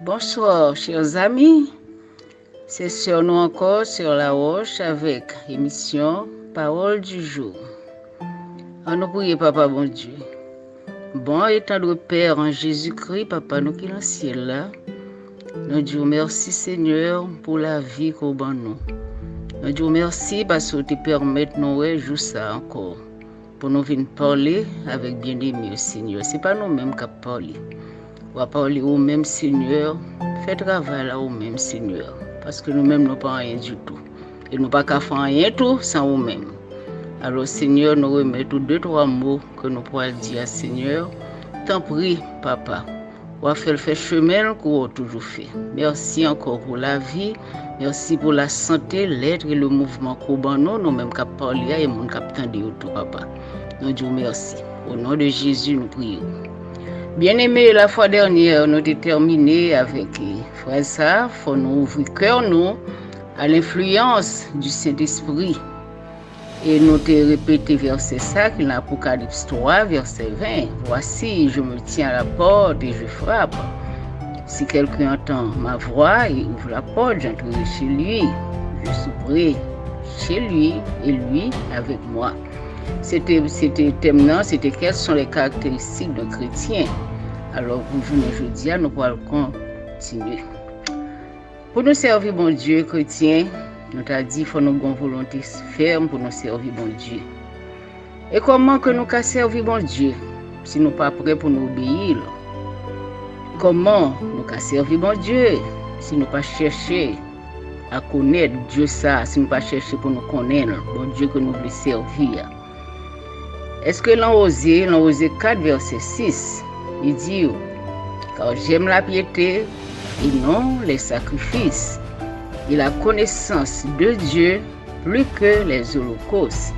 Bonsoir, chers amis. C'est sur nous encore sur la roche avec émission Parole du jour. On nous prie, Papa bon Dieu. Bon et tendre Père en Jésus-Christ, Papa nous qui est dans le ciel là. Nous disons merci Seigneur pour la vie qu'on ban nous. Nous disons merci parce que tu permets de nous jouer ça encore. Pour nous venir parler avec bien-aimé Seigneur. Ce n'est pas nous-mêmes qui parlons. On va parler au même Seigneur. Fais travail là au même Seigneur. Parce que nous-mêmes, nous pas rien du tout. Et nous pas qu'à faire rien tout sans nous-mêmes. Alors Seigneur, nous remettons 2-3 mots que nous pourrons dire à Seigneur. T'en prie, Papa. On va faire le chemin qu'on a toujours fait. Merci encore pour la vie. Merci pour la santé, l'être et le mouvement qu'on a nous-mêmes qui parlons et nous qui attendons tout, Papa. Nous disons merci. Au nom de Jésus, nous prions. Bien-aimés, la fois dernière, nous avons terminé avec frère ça, il faut nous ouvrir cœur nous à l'influence du Saint-Esprit. Et nous avons répété verset 5, dans l'Apocalypse 3, verset 20. Voici, je me tiens à la porte et je frappe. Si quelqu'un entend ma voix et ouvre la porte, j'entrerai chez lui. Je souperai chez lui et lui avec moi. C'était thème, c'était quelles sont les caractéristiques d'un chrétien. Alors, pour aujourd'hui, nous allons continuer. Pour nous servir bon Dieu, chrétien, nous t'a dit qu'il faut nous avoir une volonté ferme pour nous servir bon Dieu. Et comment que nous servir bon Dieu si nous ne sommes pas prêts pour nous obéir? Comment nous servir bon Dieu si nous ne pas chercher à connaître Dieu ça, si nous ne pas chercher pour nous connaître bon Dieu que nous voulons servir? Est-ce que l'on osé 4, verset 6, il dit, car j'aime la piété et non les sacrifices, et la connaissance de Dieu plus que les holocaustes.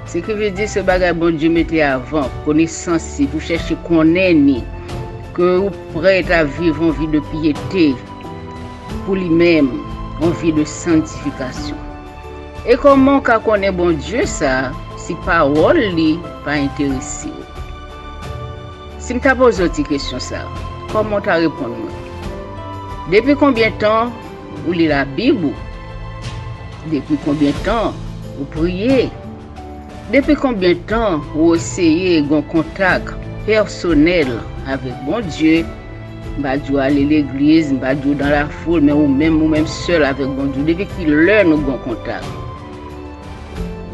Ce qui veut dire ce bagage bon Dieu mettait avant, connaissance, si vous cherchez connaître, que vous prêtez à vivre en vie de piété pour lui-même, en vie de sanctification. Et comment qu'on connaît bon Dieu ça? Si parole li pas intéressé. Si je te pose une question ça, comment tu réponds? Depuis combien de temps vous lisez la Bible? Depuis combien de temps vous priez? Depuis combien de temps vous essayez un contact personnel avec bon Dieu? Vous allez à l'église, vous allez dans la foule, mais vous même seul avec bon Dieu. Depuis qu'il l'heure nous avons contact.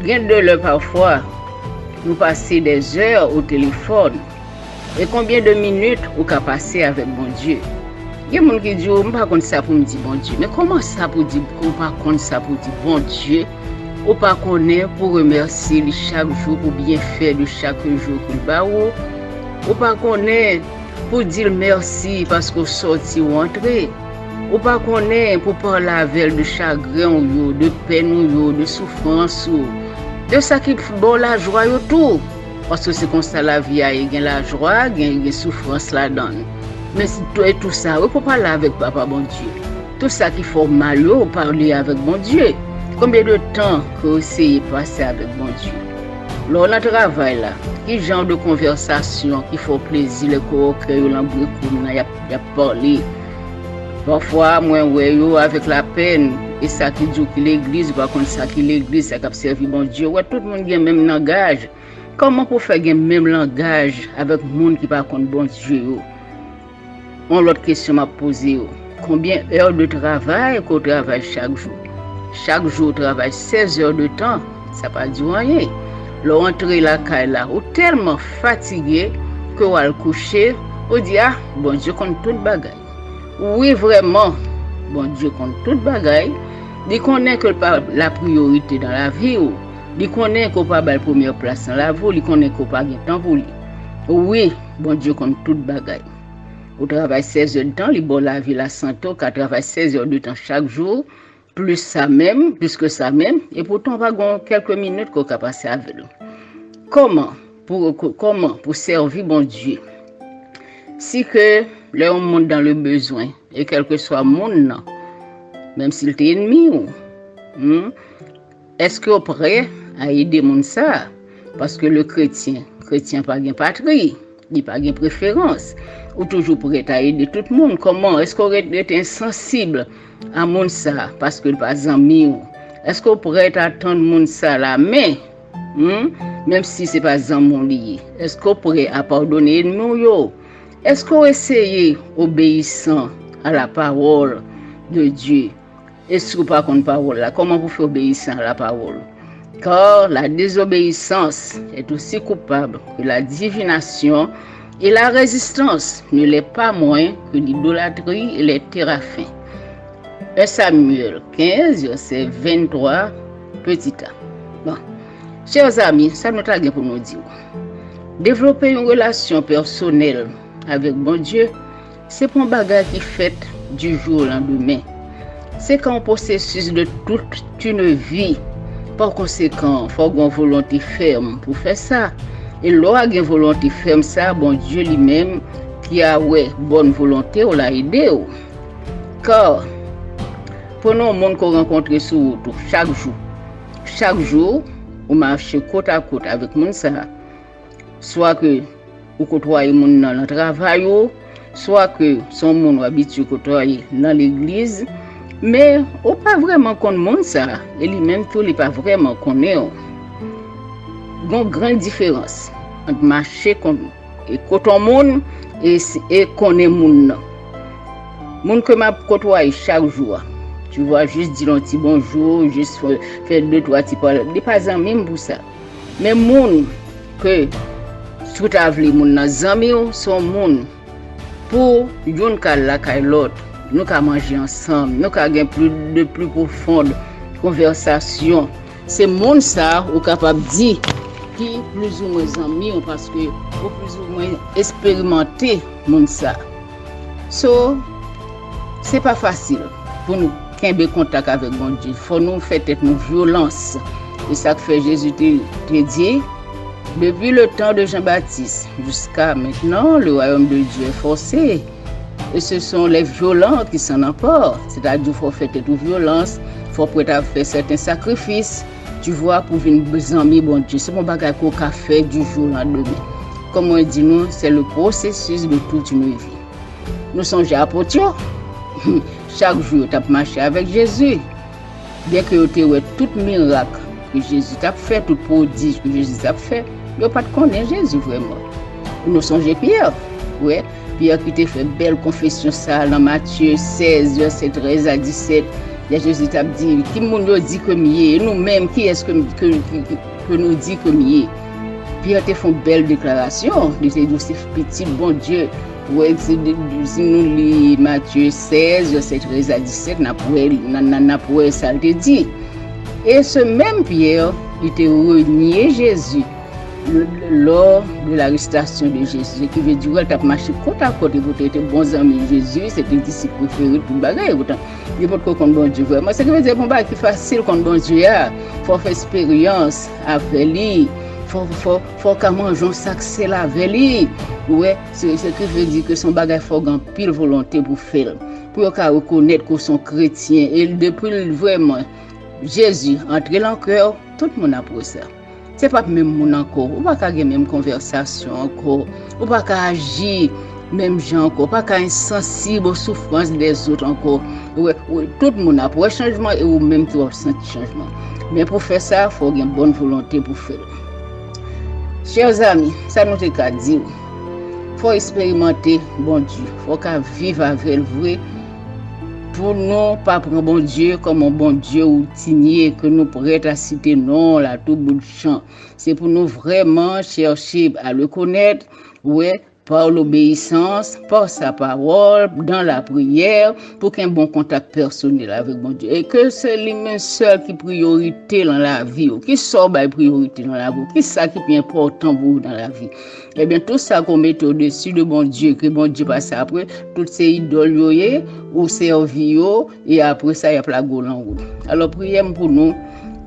Bien de l'heure parfois, nous passons des heures au téléphone. Et combien de minutes vous avez passé avec bon Dieu? Il y a des gens qui disent, je ne sais pas ça pour me dire bon Dieu. Mais comment ça pour dire, ça pour dire bon Dieu? Ou pas connaître pour remercier chaque jour, pour bien faire de chaque jour qu'il bat ou pas connaître pour dire merci parce que vous sortez ou entrez. Ou pas connaître pour parler avec de chagrin, de peine, de souffrance, de ça qui bon la joie et tout. Parce que c'est comme ça la vie, il y a la joie, il y a la souffrance là-dedans. Mais si tout ça, vous pouvez parler avec Papa bon Dieu. Tout ça qui fait mal, vous parler avec bon Dieu. Combien de temps que vous essayez de passer avec bon Dieu? Lors de travail là, quel genre de conversation qui fait plaisir, le coquet, l'embrouille, il y a parlé. Parfois, moi, avec la peine, et ça qui dit que l'église, par contre, ça qui l'église, ça qui servi bon Dieu, ouais, tout le monde a le même langage. Comment pour faire le même langage avec le monde qui par contre bon Dieu? On l'autre question m'a posée. Combien d'heures de travail qu'on travaille chaque jour? Chaque jour, on travaille 16 heures de temps, ça ne pas dire rien. L'entrée la caille là, ou tellement fatigué que on va le coucher, on dit ah, bon Dieu compte toute bagaille. Oui, vraiment, bon Dieu compte toute bagaille. Il connaît que la priorité dans la vie, il connaît qu'on pas la première place dans la vie, il connaît qu'on pas de temps pour lui. Oui, bon Dieu compte toute bagaille. On travaille 16 heures de temps, il bon la vie, la santé, on travaille 16 heures de temps chaque jour, plus que ça même, et pourtant on va avoir quelques minutes qu'on va passer avec nous. Comment pour servir bon Dieu? Si que là on monte dans le besoin, et quel que soit le monde, même s'il est ennemi, est-ce que vous êtes prêt à aider les gens ça? Parce que le chrétien pas de patrie, il n'a pas de préférence. ou toujours prêt à aider tout le monde? Comment? Est-ce qu'on est insensible à moun ça parce que pas ami ou? Est-ce qu'on pourrait attendre moun ça la main? Même si c'est pas zaman lié. Est-ce qu'on pourrait pardonner nous yo? Est-ce qu'on essaye obéissant à la parole de Dieu? Est-ce que pas contre parole là? Comment vous faites obéissant à la parole? Car la désobéissance est aussi coupable que la divination et la résistance ne l'est pas moins que l'idolâtrie et les téraphins. 1 Samuel 15, verset 23, petit a. Bon. Chers amis, ça nous t'a pour nous dire. Développer une relation personnelle avec bon Dieu, c'est pas un bagage qui fait du jour au lendemain. C'est un processus de toute une vie. Par conséquent, il faut avoir une volonté ferme pour faire ça. Et lorsqu'il y a une volonté ferme, ça, bon Dieu lui-même, qui a bonne volonté, on l'a aidé. Car, prenons le monde qu'on rencontre sur route chaque jour, on marche côte à côte avec le monde, soit que vous côtoyez le monde dans le travail, soit que son monde habitué à côtoyer dans l'église. Mais on ne pas vraiment connaître le monde ça, et lui-même tout n'est pas vraiment connaître. Il y a une grande différence entre marcher et côtoyer le monde et connaître le monde. Le monde que je côtoie chaque jour, tu vois, juste dire un petit bonjour, juste faire 2-3 petits paroles, ce n'est pas un même pour ça. Mais le monde que tout à l'heure, les amis sont le monde pour une cas l'autre. Nous avons mangé ensemble, nous avons plus profonde conversation. C'est le monde ça, ou capable de dire qui plus ou moins amis parce que ou plus ou moins expérimenté monde ça. So, c'est pas facile pour nous avoir contact avec bon Dieu. Il faut nous faire une violence. Et ça que fait Jésus te dit, depuis le temps de Jean-Baptiste jusqu'à maintenant, le royaume de Dieu est forcé. Et ce sont les violents qui s'en emportent. C'est-à-dire qu'il faut faire toute violence, il faut faire certains sacrifices, tu vois, pour venir amis, bon Dieu. C'est mon bagage qu'on a fait du jour au lendemain. Comme on dit, nous, c'est le processus de toute une vie. Nous sommes apôtres. Chaque jour, tu as marché avec Jésus. Bien que tu aies tout miracle que Jésus t'a fait, tout prodige que Jésus t'a fait, tu n'as pas de connaître Jésus vraiment. Nous sommes Pierre. Ouais. Pierre qui t'a fait belle confession ça dans Matthieu 16, verset 13 à 17. Jésus t'a dit, qui nous dit que mieux, nous-mêmes, qui est-ce que nous dit que mieux? Pierre t'a fait une belle déclaration. Il t'a dit, c'est petit bon Dieu. Ouais, si nous lisons Matthieu 16, verset 13 à 17, n'a pas ça te dit. Et ce même Pierre, il t'a renié Jésus lors de l'arrestation de Jésus, qui veut dire qu'il a marché côte à côte, vous étiez bons amis de Jésus, c'était le disciple préféré pour le bagage. Il faut qu'on bon Dieu vraiment. C'est que veut dire que c'est facile qu'on bon Dieu a. Il faut faire expérience avec lui. Faut qu'on mange un sac c'est avec lui. Ouais, c'est ce qui veut dire que son bagage faut qu'on pile volonté pour faire. Pour qu'on reconnaître que sont chrétiens. Et depuis vraiment Jésus entre dans le cœur, tout le monde a pour ça. C'est pas même monde encore, ou pas qu'à même conversation encore, ou pas qu'à agir même gens encore, pas qu'à insensible aux souffrances des autres encore. Ouais, tout le monde a pour un changement et ou même tu ressens changement. Mais pour faire ça, il faut avoir une bonne volonté pour faire. Chers amis, ça nous est qu'à dire. Il faut expérimenter bon Dieu, il faut qu'à vivre avec le vrai. Pour nous, pas prendre bon Dieu comme un bon Dieu routinier que nous pourrions citer non là tout bout de champ. C'est pour nous vraiment chercher à le connaître, ouais, par l'obéissance, par sa parole, dans la prière, pour qu'il y ait un bon contact personnel avec bon Dieu. Et que c'est lui-même seul qui est priorité dans la vie, qui sort de priorité dans la vie, qui est ça qui est important pour vous dans la vie. Eh bien, tout ça qu'on met au-dessus de bon Dieu, que bon Dieu passe après, toutes ces idoles, ou servir, et après ça, il y a la gaule en route. Alors, prions pour nous,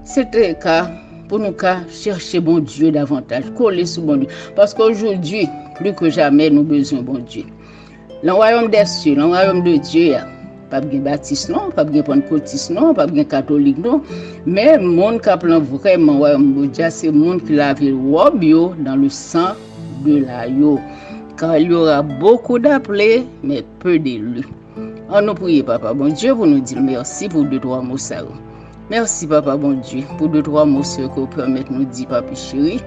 c'était le cas. Pour nous chercher bon Dieu davantage, coller sur bon Dieu. Parce qu'aujourd'hui, plus que jamais, nous avons besoin de bon Dieu. Dans le royaume des cieux, dans le royaume de Dieu, pas de baptiste, non, pas de pentecôtiste, non, pas de catholique, non. Mais le monde qui a vraiment le royaume de Dieu, c'est le monde qui lave le robe dans le sang de l'agneau. car il y aura beaucoup d'appelés, mais peu d'élus. On nous prie, Papa, bon Dieu, pour nous dire merci pour 2-3 mots ça. Merci, Papa, bon Dieu, pour 2-3 mots que vous permettez de nous dire, Papa chéri.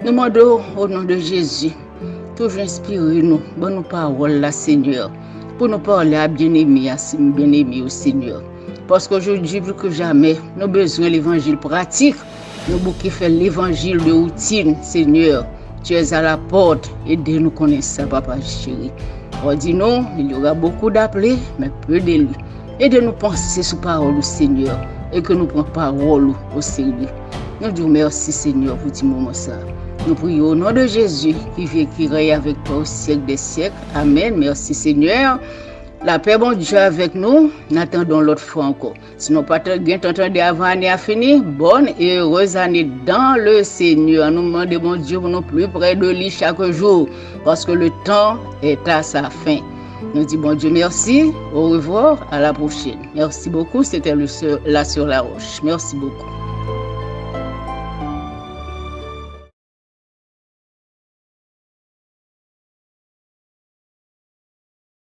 Nous demandons au nom de Jésus, toujours inspirer nous, bonne parole, la Seigneur, pour nous parler à bien-aimé au Seigneur. Parce qu'aujourd'hui, plus que jamais, nous avons besoin de l'évangile pratique. Nous avons besoin de faire l'évangile de routine, Seigneur. Tu es à la porte, aidez-nous connaître ça, Papa chéri. On dit non, il y aura beaucoup d'appelés, mais peu d'élus. Aidez-nous penser sur parole du Seigneur et que nous prenions parole au sérieux. Nous disons merci, Seigneur, pour ce moment ça. Nous prions au nom de Jésus qui vit et qui règne avec toi au siècle des siècles. Amen. Merci, Seigneur. La paix, bon Dieu, avec nous. N'attendons l'autre fois encore. Sinon, pas t'entendre avant l'année à finir. Bonne et heureuse année dans le Seigneur. Nous demandons, bon Dieu, pour nous plus près de lui chaque jour. Parce que le temps est à sa fin. Nous disons, bon Dieu, merci. Au revoir. À la prochaine. Merci beaucoup. C'était la sur la roche. Merci beaucoup.